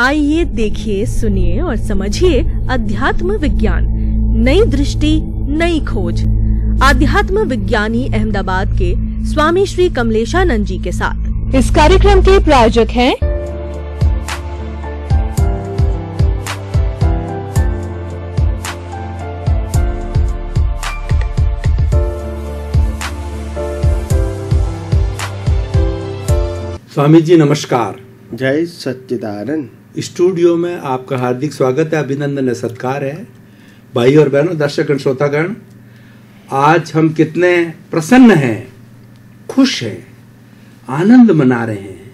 आइए देखिए, सुनिए और समझिए अध्यात्म विज्ञान, नई दृष्टि, नई खोज। आध्यात्म विज्ञानी अहमदाबाद के स्वामी श्री कमलेशानंद जी के साथ। इस कार्यक्रम के प्रायोजक हैं स्वामी जी नमस्कार। जय सच्चिदानंद। स्टूडियो में आपका हार्दिक स्वागत है, अभिनंदन है, सत्कार है। भाई और बहनों, दर्शक श्रोतागण, आज हम कितने प्रसन्न हैं, खुश हैं, आनंद मना रहे हैं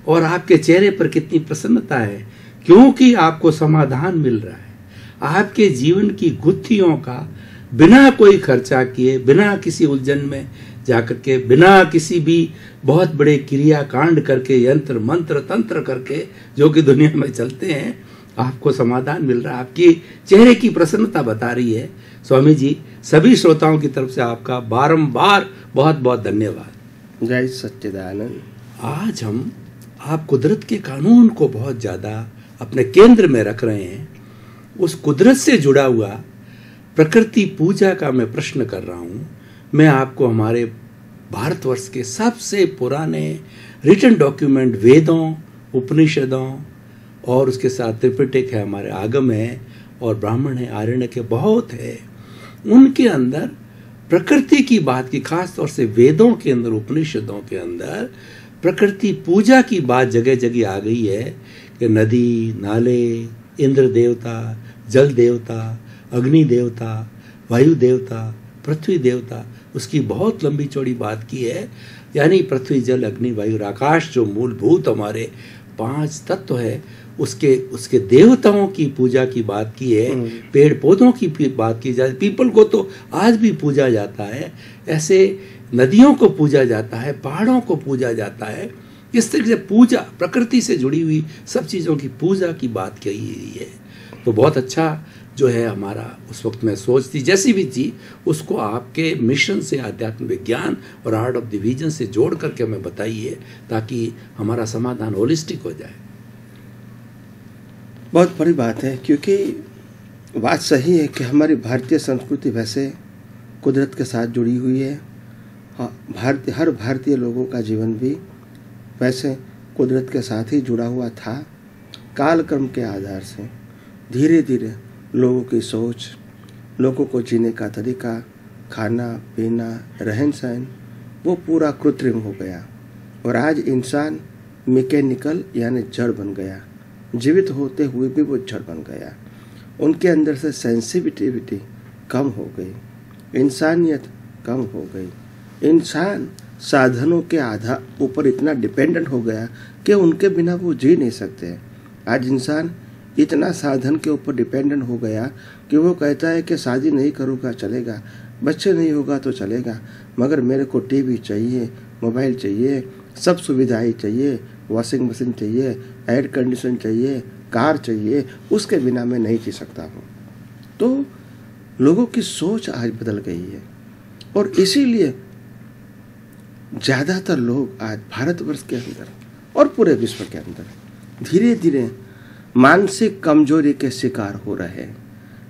और आपके चेहरे पर कितनी प्रसन्नता है, क्योंकि आपको समाधान मिल रहा है। आपके जीवन की गुत्थियों का बिना कोई खर्चा किए, बिना किसी उलझन में जाकर के, बिना किसी भी बहुत बड़े क्रिया कांड करके, यंत्र मंत्र तंत्र करके जो कि दुनिया में चलते हैं, आपको समाधान मिल रहा है। आपकी चेहरे की प्रसन्नता बता रही है। स्वामी जी, सभी श्रोताओं की तरफ से आपका बारंबार बहुत बहुत धन्यवाद। जय सच्चिदानंद। आज हम आप कुदरत के कानून को बहुत ज्यादा अपने केंद्र में रख रहे हैं। उस कुदरत से जुड़ा हुआ प्रकृति पूजा का मैं प्रश्न कर रहा हूं। मैं आपको हमारे भारतवर्ष के सबसे पुराने रिटन डॉक्यूमेंट, वेदों, उपनिषदों और उसके साथ त्रिपिटक है, हमारे आगम है और ब्राह्मण है, आरण्यक है, बहुत है। उनके अंदर प्रकृति की बात की, खास तौर से वेदों के अंदर, उपनिषदों के अंदर प्रकृति पूजा की बात जगह जगह आ गई है कि नदी, नाले, इंद्र देवता, जल देवता, अग्नि देवता, वायु देवता, पृथ्वी देवता, उसकी बहुत लंबी चौड़ी बात की है। यानी पृथ्वी, जल, अग्नि, वायु और आकाश जो मूलभूत हमारे 5 तत्व है, उसके देवताओं की पूजा की बात की है। पेड़ पौधों की बात की जाती, पीपल को तो आज भी पूजा जाता है, ऐसे नदियों को पूजा जाता है, पहाड़ों को पूजा जाता है। इस तरह से पूजा, प्रकृति से जुड़ी हुई सब चीज़ों की पूजा की बात कही गई है। तो बहुत अच्छा जो है हमारा उस वक्त में सोच थी, जैसी भी थी, उसको आपके मिशन से, आध्यात्म विज्ञान और आर्ट ऑफ डिवीजन से जोड़ करके हमें बताइए, ताकि हमारा समाधान होलिस्टिक हो जाए। बहुत बड़ी बात है, क्योंकि बात सही है कि हमारी भारतीय संस्कृति वैसे कुदरत के साथ जुड़ी हुई है। हर भारतीय लोगों का जीवन भी वैसे कुदरत के साथ ही जुड़ा हुआ था। कालक्रम के आधार से धीरे धीरे लोगों की सोच, लोगों को जीने का तरीका, खाना पीना, रहन सहन, वो पूरा कृत्रिम हो गया और आज इंसान मैकेनिकल यानी जड़ बन गया। जीवित होते हुए भी वो जड़ बन गया। उनके अंदर से सेंसिटिविटी कम हो गई, इंसानियत कम हो गई। इंसान साधनों के ऊपर इतना डिपेंडेंट हो गया कि उनके बिना वो जी नहीं सकते। आज इंसान इतना साधन के ऊपर डिपेंडेंट हो गया कि वो कहता है कि शादी नहीं करूँगा चलेगा, बच्चे नहीं होगा तो चलेगा, मगर मेरे को टीवी चाहिए, मोबाइल चाहिए, सब सुविधाएं चाहिए, वॉशिंग मशीन चाहिए, एयर कंडीशन चाहिए, कार चाहिए, उसके बिना मैं नहीं जी सकता हूँ। तो लोगों की सोच आज बदल गई है और इसीलिए ज़्यादातर लोग आज भारतवर्ष के अंदर और पूरे विश्व के अंदर धीरे धीरे मानसिक कमजोरी के शिकार हो रहे हैं,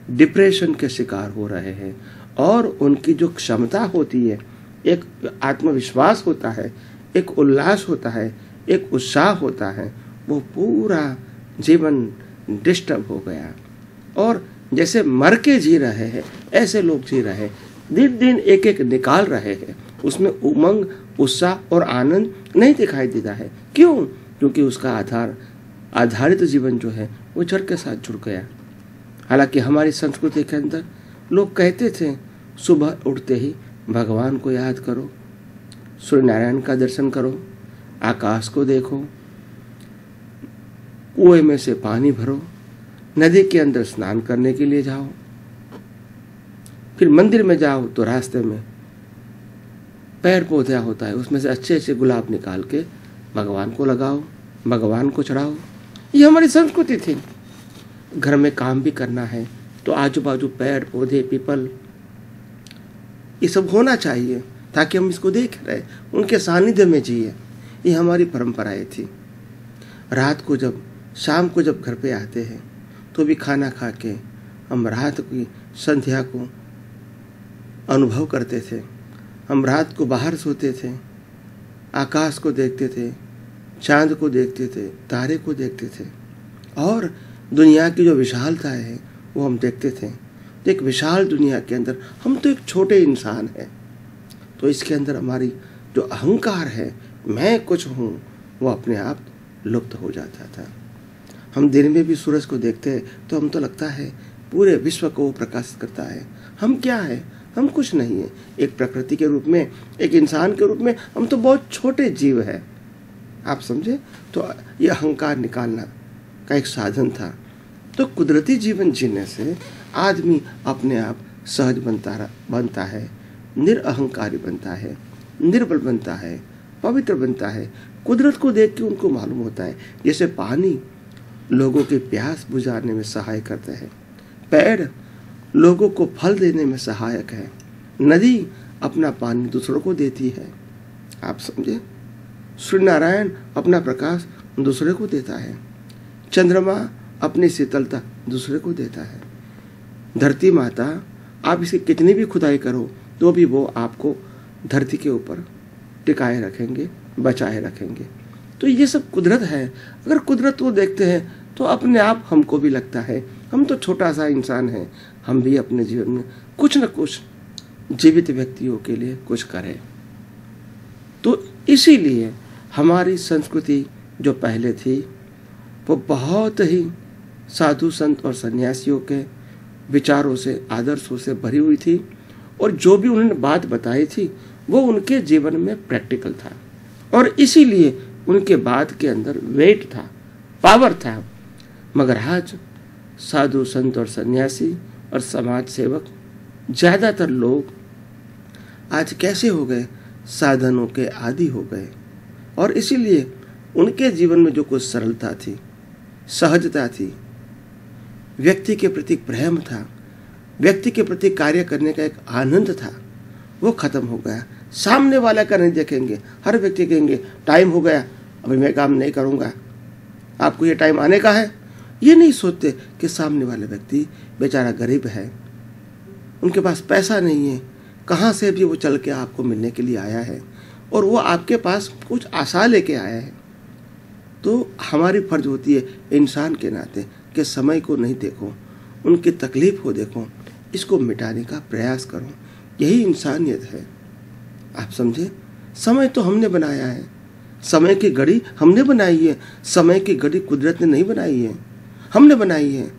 डिप्रेशन के शिकार हो रहे हैं और उनकी जो क्षमता होती है, एक आत्मविश्वास होता है, एक उल्लास होता है, एक उत्साह होता है, वो पूरा जीवन डिस्टर्ब हो गया और जैसे मर के जी रहे हैं ऐसे लोग जी रहे हैं। दिन दिन एक एक निकाल रहे हैं, उसमें उमंग, उत्साह और आनंद नहीं दिखाई देता है। क्यों? क्योंकि उसका आधारित जीवन जो है वो जड़ के साथ जुड़ गया। हालांकि हमारी संस्कृति के अंदर लोग कहते थे सुबह उठते ही भगवान को याद करो, सूर्य नारायण का दर्शन करो, आकाश को देखो, कुएं में से पानी भरो, नदी के अंदर स्नान करने के लिए जाओ, फिर मंदिर में जाओ तो रास्ते में पेड़ पौधा होता है, उसमें से अच्छे अच्छे गुलाब निकाल के भगवान को लगाओ, भगवान को चढ़ाओ। ये हमारी संस्कृति थी। घर में काम भी करना है तो आजू बाजू पेड़ पौधे, पीपल, ये सब होना चाहिए ताकि हम इसको देख रहे, उनके सानिध्य में जिए। ये हमारी परंपराएं थी। रात को जब शाम को जब घर पे आते हैं तो भी खाना खा के हम रात की संध्या को अनुभव करते थे। हम रात को बाहर सोते थे, आकाश को देखते थे, चांद को देखते थे, तारे को देखते थे और दुनिया की जो विशालता है वो हम देखते थे। तो एक विशाल दुनिया के अंदर हम तो एक छोटे इंसान हैं, तो इसके अंदर हमारी जो अहंकार है, मैं कुछ हूँ, वो अपने आप लुप्त हो जाता था। हम दिन में भी सूरज को देखते हैं तो हम तो लगता है पूरे विश्व को प्रकाशित करता है। हम क्या है? हम कुछ नहीं है। एक प्रकृति के रूप में, एक इंसान के रूप में हम तो बहुत छोटे जीव है। आप समझे? तो ये अहंकार निकालना का एक साधन था। तो कुदरती जीवन जीने से आदमी अपने आप सहज बनता है, निरअहंकारी बनता है, निर्बल बनता है, पवित्र बनता है। कुदरत को देख के उनको मालूम होता है, जैसे पानी लोगों की प्यास बुझाने में सहाय करते हैं, पेड़ लोगों को फल देने में सहायक है, नदी अपना पानी दूसरों को देती है। आप समझे? सूर्य नारायण अपना प्रकाश दूसरे को देता है, चंद्रमा अपनी शीतलता दूसरे को देता है। धरती माता, आप इसकी कितनी भी खुदाई करो तो भी वो आपको धरती के ऊपर टिकाए रखेंगे, बचाए रखेंगे। तो ये सब कुदरत है। अगर कुदरत को देखते हैं तो अपने आप हमको भी लगता है हम तो छोटा सा इंसान है, हम भी अपने जीवन में कुछ न कुछ जीवित व्यक्तियों के लिए कुछ करें। तो इसीलिए हमारी संस्कृति जो पहले थी वो बहुत ही साधु संत और सन्यासियों के विचारों से, आदर्शों से भरी हुई थी और जो भी उन्होंने बात बताई थी वो उनके जीवन में प्रैक्टिकल था और इसीलिए उनके बात के अंदर वेट था, पावर था। मगर आज साधु संत और सन्यासी और समाज सेवक ज़्यादातर लोग आज कैसे हो गए? साधनों के आदी हो गए और इसीलिए उनके जीवन में जो कुछ सरलता थी, सहजता थी, व्यक्ति के प्रति प्रेम था, व्यक्ति के प्रति कार्य करने का एक आनंद था, वो खत्म हो गया। सामने वाला का नहीं देखेंगे, हर व्यक्ति कहेंगे टाइम हो गया, अभी मैं काम नहीं करूँगा, आपको ये टाइम आने का है। ये नहीं सोचते कि सामने वाला व्यक्ति बेचारा गरीब है, उनके पास पैसा नहीं है, कहाँ से भी वो चल के आपको मिलने के लिए आया है और वो आपके पास कुछ आशा लेके आया है। तो हमारी फर्ज होती है इंसान के नाते कि समय को नहीं देखो, उनकी तकलीफ को देखो, इसको मिटाने का प्रयास करो। यही इंसानियत है। आप समझे? समय तो हमने बनाया है, समय की घड़ी हमने बनाई है, समय की घड़ी कुदरत ने नहीं बनाई है, हमने बनाई है।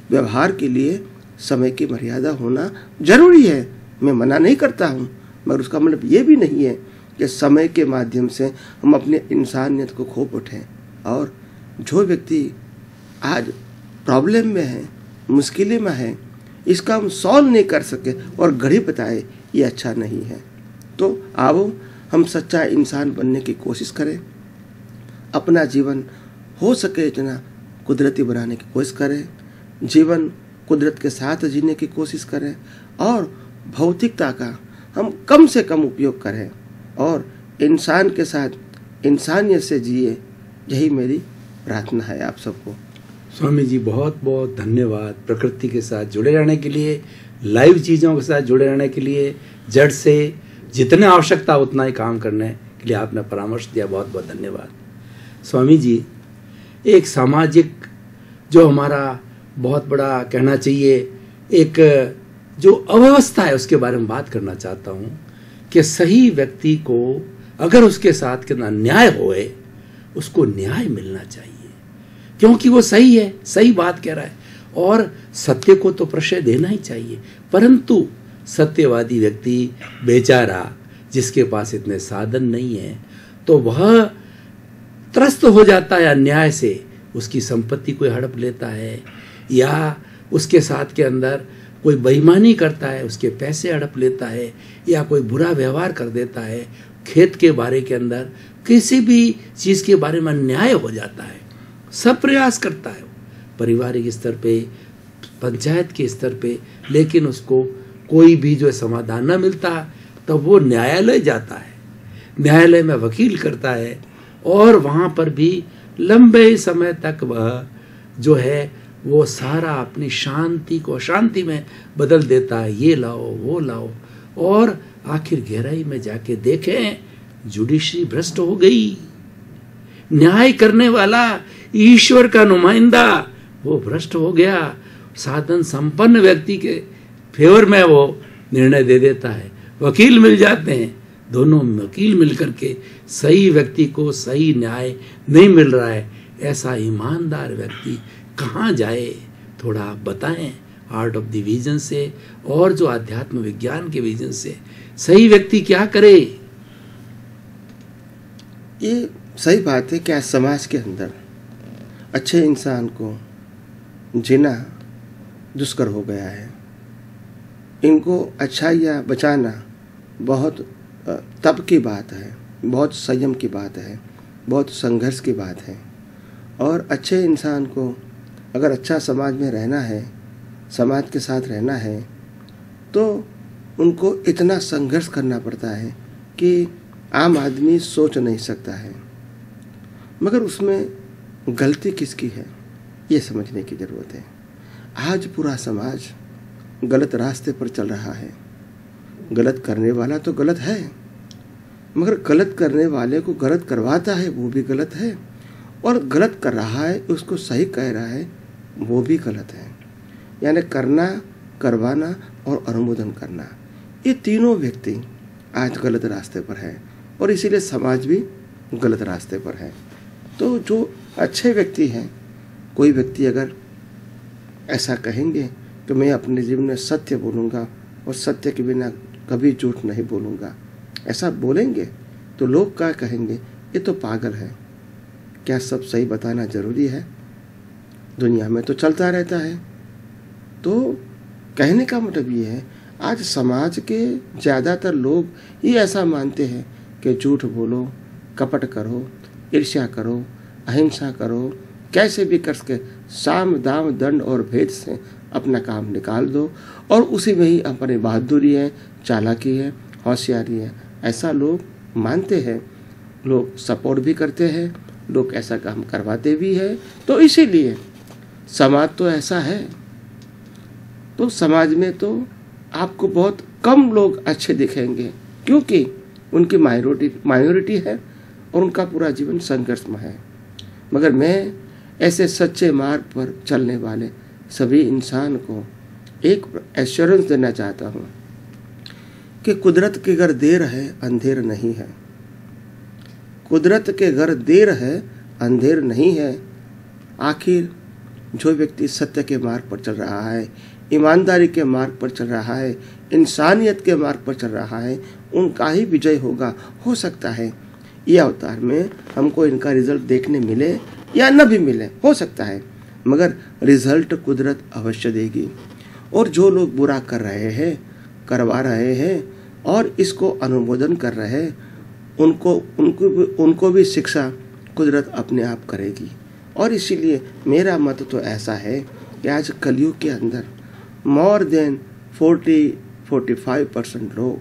व्यवहार के लिए समय की मर्यादा होना जरूरी है, मैं मना नहीं करता हूँ, मगर उसका मतलब ये भी नहीं है कि समय के माध्यम से हम अपने इंसानियत को खो बैठें। और जो व्यक्ति आज प्रॉब्लम में है, मुश्किलें में है, इसका हम सॉल्व नहीं कर सके और घड़ी बताए, ये अच्छा नहीं है। तो आओ हम सच्चा इंसान बनने की कोशिश करें, अपना जीवन हो सके इतना कुदरती बनाने की कोशिश करें, जीवन कुदरत के साथ जीने की कोशिश करें और भौतिकता का हम कम से कम उपयोग करें और इंसान के साथ इंसानियत से जिए। यही मेरी प्रार्थना है आप सबको। स्वामी जी बहुत बहुत धन्यवाद। प्रकृति के साथ जुड़े रहने के लिए, लाइव चीज़ों के साथ जुड़े रहने के लिए, जड़ से जितने आवश्यकता उतना ही काम करने के लिए आपने परामर्श दिया, बहुत बहुत धन्यवाद। स्वामी जी, एक सामाजिक जो हमारा बहुत बड़ा कहना चाहिए एक जो अव्यवस्था है उसके बारे में बात करना चाहता हूँ कि सही व्यक्ति को अगर उसके साथ कितना अन्याय होए उसको न्याय मिलना चाहिए, क्योंकि वो सही है, सही बात कह रहा है और सत्य को तो प्रश्रय देना ही चाहिए। परंतु सत्यवादी व्यक्ति बेचारा जिसके पास इतने साधन नहीं है तो वह त्रस्त हो जाता है अन्याय से, उसकी संपत्ति कोई हड़प लेता है या उसके साथ के अंदर कोई बेईमानी करता है, उसके पैसे हड़प लेता है या कोई बुरा व्यवहार कर देता है, खेत के बारे के अंदर किसी भी चीज़ के बारे में अन्याय हो जाता है। सब प्रयास करता है पारिवारिक स्तर पे, पंचायत के स्तर पे, लेकिन उसको कोई भी जो समाधान न मिलता तो वो न्यायालय जाता है, न्यायालय में वकील करता है और वहाँ पर भी लंबे समय तक वह जो है वो सारा अपनी शांति को शांति में बदल देता है, ये लाओ वो लाओ, और आखिर गहराई में जाके देखें जुडिशरी भ्रष्ट हो गई। न्याय करने वाला ईश्वर का नुमाइंदा वो भ्रष्ट हो गया। साधन संपन्न व्यक्ति के फेवर में वो निर्णय दे देता है, वकील मिल जाते हैं, दोनों वकील मिलकर के सही व्यक्ति को सही न्याय नहीं मिल रहा है। ऐसा ईमानदार व्यक्ति कहाँ जाए, थोड़ा आप बताएं आर्ट ऑफ द विजन से और जो आध्यात्म विज्ञान के विजन से सही व्यक्ति क्या करे। ये सही बात है कि आज समाज के अंदर अच्छे इंसान को जीना दुष्कर हो गया है। इनको अच्छाइयाँ बचाना बहुत तप की बात है, बहुत संयम की बात है, बहुत संघर्ष की बात है। और अच्छे इंसान को अगर अच्छा समाज में रहना है, समाज के साथ रहना है, तो उनको इतना संघर्ष करना पड़ता है कि आम आदमी सोच नहीं सकता है। मगर उसमें गलती किसकी है ये समझने की ज़रूरत है। आज पूरा समाज गलत रास्ते पर चल रहा है। गलत करने वाला तो गलत है, मगर गलत करने वाले को गलत करवाता है वो भी गलत है, और गलत कर रहा है उसको सही कह रहा है वो भी गलत है। यानी करना, करवाना और अनुमोदन करना, ये तीनों व्यक्ति आज गलत रास्ते पर है और इसीलिए समाज भी गलत रास्ते पर है। तो जो अच्छे व्यक्ति हैं, कोई व्यक्ति अगर ऐसा कहेंगे कि मैं अपने जीवन में सत्य बोलूँगा और सत्य के बिना कभी झूठ नहीं बोलूँगा, ऐसा बोलेंगे तो लोग क्या कहेंगे, ये तो पागल है। क्या सब सही बताना जरूरी है? दुनिया में तो चलता रहता है। तो कहने का मतलब ये है, आज समाज के ज़्यादातर लोग ही ऐसा मानते हैं कि झूठ बोलो, कपट करो, ईर्ष्या करो, अहिंसा करो, कैसे भी करके साम दाम दंड और भेद से अपना काम निकाल दो और उसी में ही अपनी बहादुरी है, चालाकी है, होशियारी है, ऐसा लोग मानते हैं। लोग सपोर्ट भी करते हैं, लोग ऐसा काम करवाते भी हैं। तो इसीलिए समाज तो ऐसा है। तो समाज में तो आपको बहुत कम लोग अच्छे दिखेंगे क्योंकि उनकी माइनॉरिटी है और उनका पूरा जीवन संघर्ष में है। मगर मैं ऐसे सच्चे मार्ग पर चलने वाले सभी इंसान को एक एश्योरेंस देना चाहता हूँ कि कुदरत के घर देर है, अंधेर नहीं है। कुदरत के घर देर है, अंधेर नहीं है। आखिर जो व्यक्ति सत्य के मार्ग पर चल रहा है, ईमानदारी के मार्ग पर चल रहा है, इंसानियत के मार्ग पर चल रहा है, उनका ही विजय होगा। हो सकता है ये अवतार में हमको इनका रिजल्ट देखने मिले या न भी मिले, हो सकता है, मगर रिजल्ट कुदरत अवश्य देगी। और जो लोग बुरा कर रहे हैं, करवा रहे हैं और इसको अनुमोदन कर रहे हैं, उनको भी शिक्षा कुदरत अपने आप करेगी। और इसीलिए मेरा मत तो ऐसा है कि आज कलयुग के अंदर मोर देन 40-45% लोग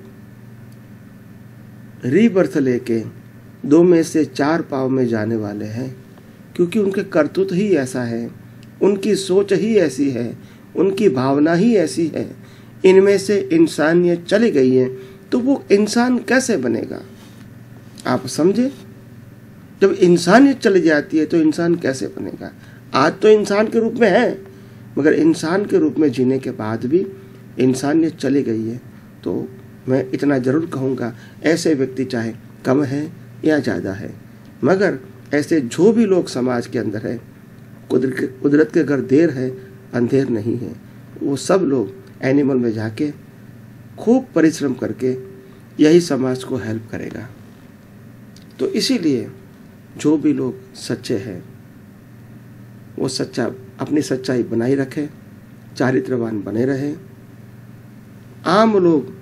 रीबर्थ लेके 2 में से 4 पाव में जाने वाले हैं, क्योंकि उनके करतूत ही ऐसा है, उनकी सोच ही ऐसी है, उनकी भावना ही ऐसी है। इनमें से इंसानियत चली गई है तो वो इंसान कैसे बनेगा? आप समझे, जब इंसानियत चली जाती है तो इंसान कैसे बनेगा? आज तो इंसान के रूप में है, मगर इंसान के रूप में जीने के बाद भी इंसानियत चली गई है। तो मैं इतना ज़रूर कहूँगा, ऐसे व्यक्ति चाहे कम है या ज़्यादा है, मगर ऐसे जो भी लोग समाज के अंदर है, कुदरत के घर देर है, अंधेर नहीं है, वो सब लोग एनिमल में जाके खूब परिश्रम करके यही समाज को हेल्प करेगा। तो इसीलिए जो भी लोग सच्चे हैं वो अपनी सच्चाई बनाई रखें, चारित्रवान बने रहें। आम लोग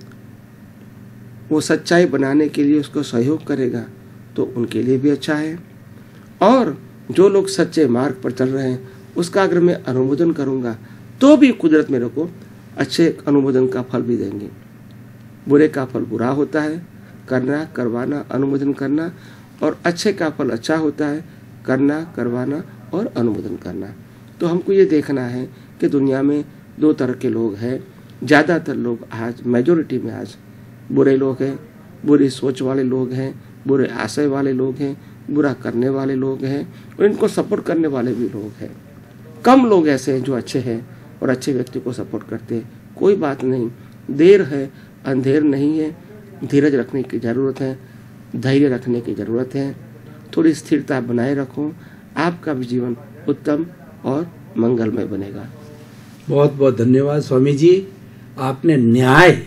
वो सच्चाई बनाने के लिए उसको सहयोग करेगा तो उनके लिए भी अच्छा है। और जो लोग सच्चे मार्ग पर चल रहे हैं उसका अगर मैं अनुमोदन करूँगा तो भी कुदरत मेरे को अच्छे अनुमोदन का फल भी देंगे। बुरे का फल बुरा होता है, करना, करवाना, अनुमोदन करना, और अच्छे का फल अच्छा होता है, करना, करवाना और अनुमोदन करना। तो हमको ये देखना है कि दुनिया में दो तरह के लोग हैं। ज़्यादातर लोग आज मेजोरिटी में आज बुरे लोग हैं, बुरी सोच वाले लोग हैं, बुरे आशय वाले लोग हैं, बुरा करने वाले लोग हैं और इनको सपोर्ट करने वाले भी लोग हैं। कम लोग ऐसे हैं जो अच्छे हैं और अच्छे व्यक्ति को सपोर्ट करते हैं। कोई बात नहीं, देर है अंधेर नहीं है। धीरज रखने की ज़रूरत है, धैर्य रखने की ज़रूरत है, थोड़ी स्थिरता बनाए रखो, आपका भी जीवन उत्तम और मंगलमय बनेगा। बहुत बहुत धन्यवाद स्वामी जी। आपने न्याय,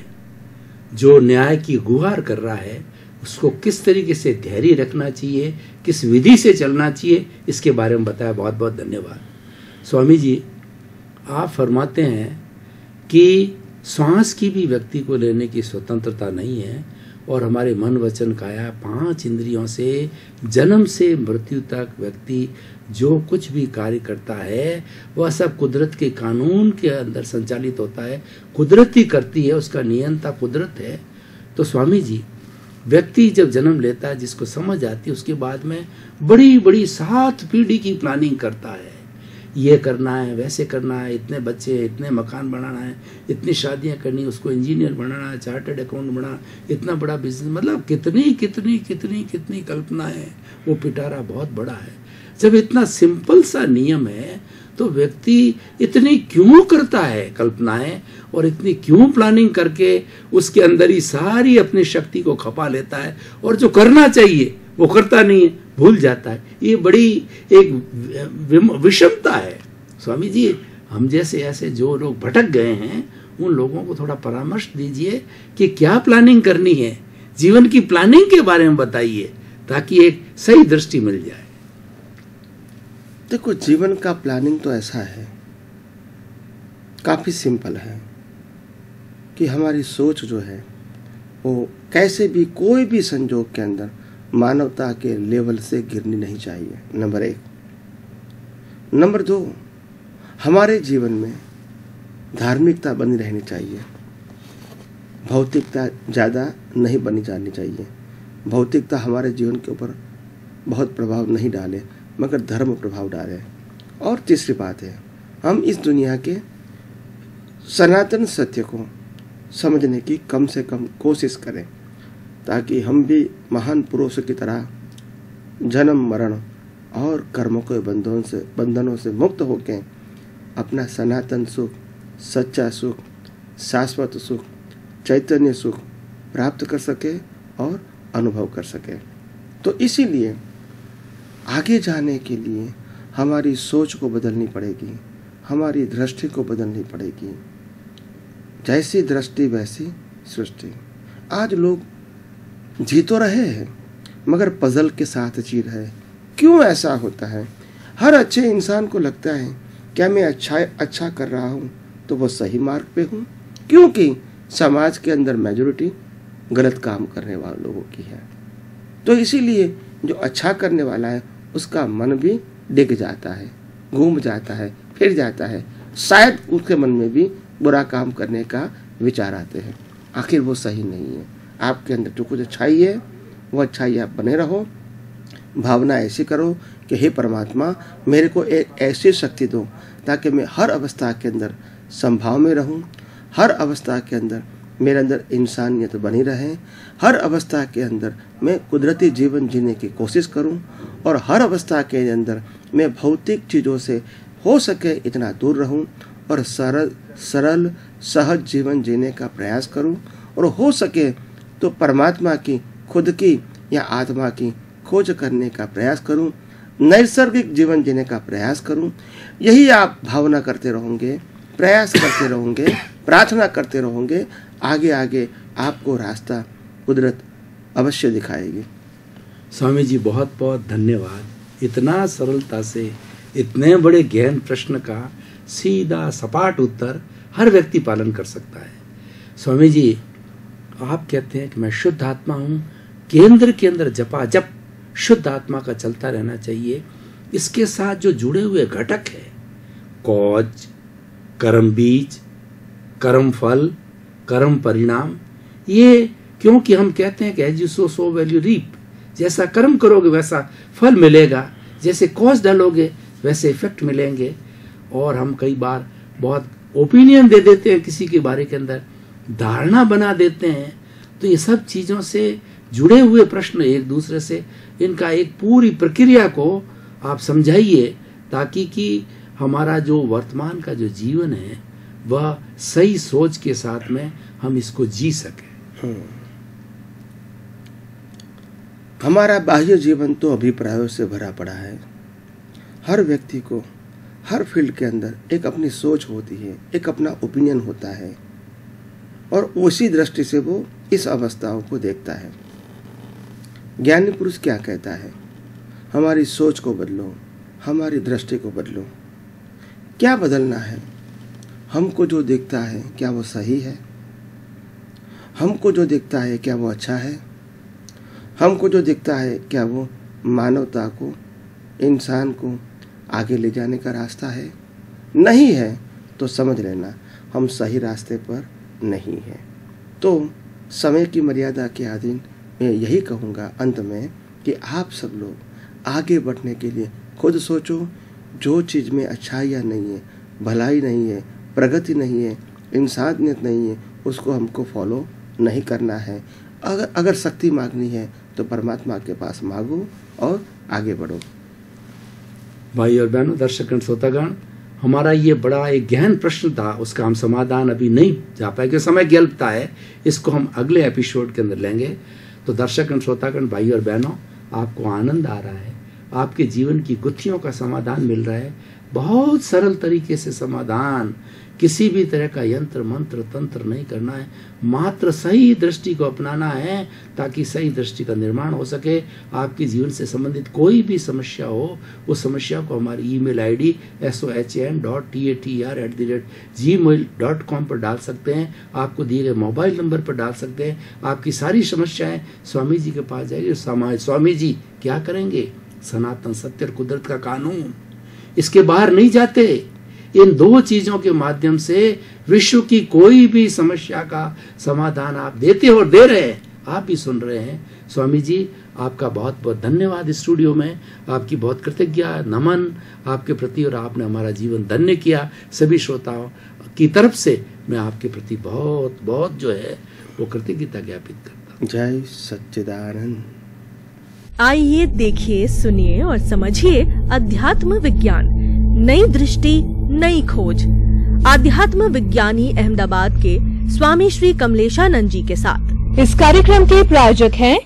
जो न्याय की गुहार कर रहा है, उसको किस तरीके से धैर्य रखना चाहिए, किस विधि से चलना चाहिए, इसके बारे में बताया। बहुत बहुत धन्यवाद स्वामी जी। आप फरमाते हैं कि श्वास की भी व्यक्ति को लेने की स्वतंत्रता नहीं है और हमारे मन वचन काया 5 इंद्रियों से जन्म से मृत्यु तक व्यक्ति जो कुछ भी कार्य करता है वह सब कुदरत के कानून के अंदर संचालित होता है। कुदरत ही करती है, उसका नियंता कुदरत है। तो स्वामी जी, व्यक्ति जब जन्म लेता है, जिसको समझ आती है, उसके बाद में बड़ी बड़ी 7 पीढ़ी की प्लानिंग करता है। ये करना है, वैसे करना है, इतने बच्चे, इतने मकान बनाना है, इतनी शादियां करनी, उसको इंजीनियर बनाना है, चार्टर्ड अकाउंट बनाना, इतना बड़ा बिजनेस, मतलब कितनी कितनी कितनी कितनी कल्पना है। वो पिटारा बहुत बड़ा है। जब इतना सिंपल सा नियम है तो व्यक्ति इतनी क्यों करता है कल्पनाएं और इतनी क्यों प्लानिंग करके उसके अंदर ही सारी अपनी शक्ति को खपा लेता है और जो करना चाहिए वो करता नहीं है, भूल जाता है। ये बड़ी एक विषमता है। स्वामी जी, हम जैसे ऐसे जो लोग भटक गए हैं उन लोगों को थोड़ा परामर्श दीजिए कि क्या प्लानिंग करनी है, जीवन की प्लानिंग के बारे में बताइए ताकि एक सही दृष्टि मिल जाए। देखो, जीवन का प्लानिंग तो ऐसा है, काफ़ी सिंपल है कि हमारी सोच जो है वो कैसे भी कोई भी संजोग के अंदर मानवता के लेवल से गिरनी नहीं चाहिए, नंबर 1। नंबर 2, हमारे जीवन में धार्मिकता बनी रहनी चाहिए, भौतिकता ज़्यादा नहीं बनी जानी चाहिए। भौतिकता हमारे जीवन के ऊपर बहुत प्रभाव नहीं डाले मगर धर्म प्रभाव डाले। और तीसरी बात है, हम इस दुनिया के सनातन सत्य को समझने की कम से कम कोशिश करें ताकि हम भी महान पुरुषों की तरह जन्म मरण और कर्मों के बंधनों से मुक्त होकर अपना सनातन सुख, सच्चा सुख, शाश्वत सुख, चैतन्य सुख प्राप्त कर सके और अनुभव कर सके। तो इसीलिए आगे जाने के लिए हमारी सोच को बदलनी पड़ेगी, हमारी दृष्टि को बदलनी पड़ेगी। जैसी दृष्टि वैसी सृष्टि। आज लोग जी तो रहे हैं मगर पजल के साथ जी रहे। क्यों ऐसा होता है? हर अच्छे इंसान को लगता है क्या मैं अच्छा कर रहा हूँ तो वो सही मार्ग पे हूँ, क्योंकि समाज के अंदर मेजॉरिटी गलत काम करने वाले लोगों की है। तो इसीलिए जो अच्छा करने वाला है उसका मन भी डिग जाता है, घूम जाता है, फिर जाता है। शायद उसके मन में भी बुरा काम करने का विचार आते हैं। आखिर वो सही नहीं है। आपके अंदर जो कुछ अच्छाई है वो अच्छाई आप बने रहो। भावना ऐसी करो कि हे परमात्मा, मेरे को एक ऐसी शक्ति दो ताकि मैं हर अवस्था के अंदर संभाव में रहूं, हर अवस्था के अंदर मेरे अंदर इंसानियत बनी रहे, हर अवस्था के अंदर मैं कुदरती जीवन जीने की कोशिश करूं और हर अवस्था के अंदर मैं भौतिक चीज़ों से हो सके इतना दूर रहूं और सरल सहज जीवन जीने का प्रयास करूं और हो सके तो परमात्मा की, खुद की या आत्मा की खोज करने का प्रयास करूं, नैसर्गिक जीवन जीने का प्रयास करूं। यही आप भावना करते रहोगे, प्रयास करते रहोगे, प्रार्थना करते रहोगे, आगे आगे आपको रास्ता कुदरत अवश्य दिखाएगी। स्वामी जी, बहुत बहुत धन्यवाद। इतना सरलता से इतने बड़े गहन प्रश्न का सीधा सपाट उत्तर हर व्यक्ति पालन कर सकता है। स्वामी जी, आप कहते हैं कि मैं शुद्ध आत्मा हूँ, केंद्र के अंदर जपा जप शुद्ध आत्मा का चलता रहना चाहिए। इसके साथ जो जुड़े हुए घटक है, कौज, कर्म बीज, कर्म फल, कर्म परिणाम, ये क्योंकि हम कहते हैं कि as you sow so will you reap, जैसा कर्म करोगे वैसा फल मिलेगा। जैसे कॉज डालोगे वैसे इफेक्ट मिलेंगे। और हम कई बार बहुत ओपिनियन दे देते हैं किसी के बारे के अंदर, धारणा बना देते हैं। तो ये सब चीजों से जुड़े हुए प्रश्न एक दूसरे से, इनका एक पूरी प्रक्रिया को आप समझाइए ताकि कि हमारा जो वर्तमान का जो जीवन है वह सही सोच के साथ में हम इसको जी सके। हमारा बाह्य जीवन तो अभिप्रायों से भरा पड़ा है। हर व्यक्ति को हर फील्ड के अंदर एक अपनी सोच होती है, एक अपना ओपिनियन होता है और उसी दृष्टि से वो इस अवस्थाओं को देखता है। ज्ञानी पुरुष क्या कहता है? हमारी सोच को बदलो, हमारी दृष्टि को बदलो। क्या बदलना है? हमको जो दिखता है क्या वो सही है? हमको जो दिखता है क्या वो अच्छा है? हमको जो दिखता है क्या वो मानवता को, इंसान को आगे ले जाने का रास्ता है? नहीं है तो समझ लेना हम सही रास्ते पर नहीं हैं। तो समय की मर्यादा के अधीन मैं यही कहूँगा अंत में कि आप सब लोग आगे बढ़ने के लिए खुद सोचो। जो चीज़ में अच्छाई नहीं है, भलाई नहीं है, प्रगति नहीं है, इंसानियत नहीं है, उसको हमको फॉलो नहीं करना है। अगर शक्ति मांगनी है तो परमात्मा के पास मांगो और आगे बढ़ो। भाई और बहनों, दर्शक श्रोतागण, हमारा ये बड़ा एक गहन प्रश्न था, उसका हम समाधान अभी नहीं जा पाए क्योंकि समय की अल्पता है। इसको हम अगले एपिसोड के अंदर लेंगे। तो दर्शक श्रोतागण, भाई और बहनों, आपको आनंद आ रहा है, आपके जीवन की गुत्थियों का समाधान मिल रहा है, बहुत सरल तरीके से समाधान, किसी भी तरह का यंत्र मंत्र तंत्र नहीं करना है, मात्र सही दृष्टि को अपनाना है ताकि सही दृष्टि का निर्माण हो सके। आपके जीवन से संबंधित कोई भी समस्या हो, उस समस्या को हमारी ईमेल आईडी sohan.tater@gmail.com पर डाल सकते हैं, आपको दिए गए मोबाइल नंबर पर डाल सकते हैं। आपकी सारी समस्याएं स्वामी जी के पास जाएगी। स्वामी जी क्या करेंगे? सनातन सत्य और कुदरत का कानून, इसके बाहर नहीं जाते। इन दो चीजों के माध्यम से विश्व की कोई भी समस्या का समाधान आप देते और दे रहे हैं, आप भी सुन रहे हैं। स्वामी जी, आपका बहुत बहुत धन्यवाद। स्टूडियो में आपकी बहुत कृतज्ञता, नमन आपके प्रति, और आपने हमारा जीवन धन्य किया। सभी श्रोताओं की तरफ से मैं आपके प्रति बहुत बहुत जो है वो कृतज्ञता ज्ञापित करता हूँ। जय सच्चिदानंद। आइए देखिए, सुनिए और समझिए अध्यात्म विज्ञान, नई दृष्टि नई खोज। आध्यात्म विज्ञानी अहमदाबाद के स्वामी श्री कमलेशानंद जी के साथ। इस कार्यक्रम के प्रायोजक हैं